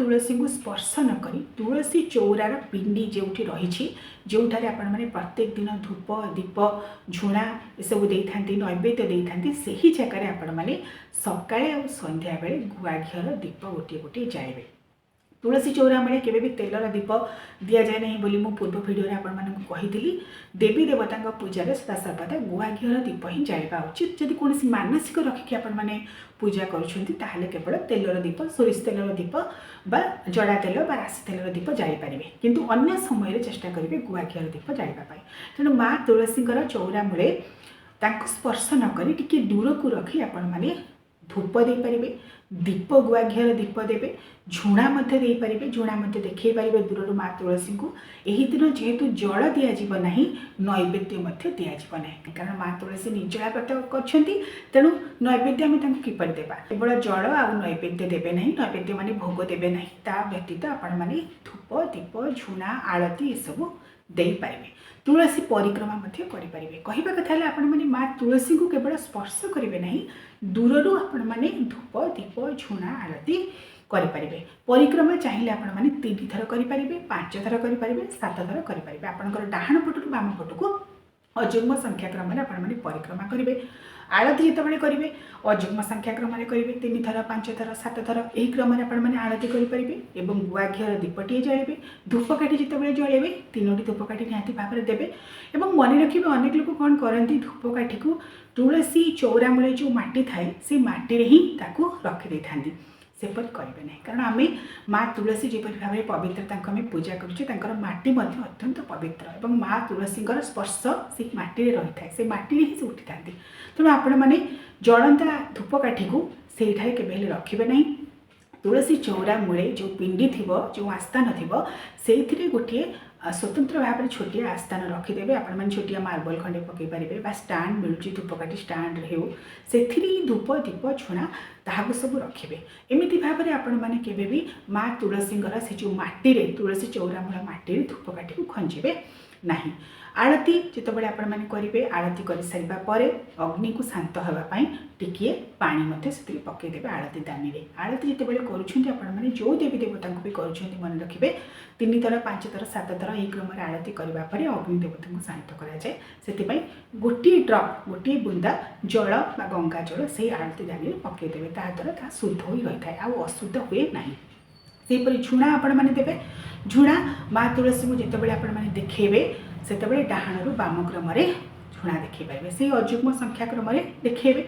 तुलसी को स्पर्श न करी तुलसी चौरार पिंडी जो रही जो आपने प्रत्येक दिन धूप दीप झुणा सब दे था नैवेद्य दे था से जगह आपण मैंने सकाळे और संध्या बेले गुआ घीर दीप गोटे गोटे जाइबे। तुलसी चौरा मेले केबे भी तेलर दीप दि जाए नहीं बोली मु पूर्व भिडियो आपण मानक कही देवी देवता पूजा सदा सर्वदा गुआ घीर दीप ही जाइबा उचित। जदि कौन मानसिक रखिक आपण मैंने पूजा करुँचे केवल तेलर दीप सोरिष तेलर दीप बा जड़ा तेल बा राशि तेलर दीप जापर किंतु अन्य समय चेष्टा करेंगे गुआ घीर दीप जाइबा। तेणु माँ तुलसी चौरा मूले स्पर्श नक टी दूर को रखी आपण मैंने धूप दे पारे दीप गुआ घीर दीप देवे झुणा दे पारे झुणा देखई पारे दूर माँ तुलसी को यही दिन जेहेतु जल दिज्व ना नैवेद्य दिज्व ना कारण माँ तुलसी निर्जला व्रत कर नैवेद्य आम किपर देवा केवल जल आ नैवेद्य देवे ना नैवेद्य माने भोग देवे ना ता व्यतीत आपण माने धूप दीप झुणा आलती सब दे पारे तुलसी परिक्रमा करें कहवा कथा आपण मैंने माँ तुलसी को केवल स्पर्श करेंगे ना दूर आपण मैंने धूप दीप झुणा आलती करें परिक्रमा चाहिए आपण मैंने 3 थर करेंगे 5 थर करेंगे 7 थर करेंगे आपंकर डाहाण पटू बाम पटू अजुग्म संख्याक्रम आपण मैंने परिक्रमा करेंगे। आलती जिते करेंगे अजुग्म संख्याक्रम करेंगे 3 थर 5 थर 7 थर यही क्रम में आलती करेंगे और गुआ घीर दीपटे जाइबे धूपकाठी जिते जलेबे 3टी धूपकाठी निहाती भाव में देवे और मन रखिए अनेक लोग कौन करती धूपकाठी को तुलसी चौरा मूले जो माटी थाए से माटी ही रखी था सेपरी करेंगे ना कारण आम माँ तुलसी जीपरी भाव में पवित्रता पूजा करुचे माटी अत्यंत पवित्र और माँ तुलसी स्पर्श से माटी रही था से माटी ही से उठी था तेणु आपण मैंने जलंता धूपकाठी को से केवे रखिए ना तुलसी चौरा मूले जो पिंडी थी जो आस्थान थी से गोटे स्वतंत्र भाव में छोटिया आस्थान रखिदेवे आपण मैंने छोटिया मार्बल खंडे पकई पारे स्टाण मिलूँ धूपकाठी स्टाण हो से धूप दीप झुणा ताकू सब रखिए एमती भाव में आपण मैंने केवे भी माँ तुलसी से जो माटी तुलसी चौरा मूल माटी धूपकाठी को खंजिबे नहीं। आरती जितेबाला आपण मैंने करेंगे आरती कर सारा पर अग्नि को शांत होगापाई टिके पानी से पकईदेवे आरती दानी में आरती जितेबाला करें जो देवी देवता को भी कर मन रखिए 3 थर 5 थर 7 थर यही क्रम आरती करने पर अग्नि देवता को शांत कराए से गोटे ड्रप गोटे बुंदा जल बा गंगा जल से आरती दानी में पकईदेवे द्वारा शुद्ध हो रही है अशुद्ध हुए ना। सेपरी झुणा आपण मैंने देवे झुणा माँ तुलसी को जितेबाला आपण मैंने देखेबे से डाहाणु बाम क्रम झुणा देखी पारे से अजुग्म संख्या क्रम देखेबे।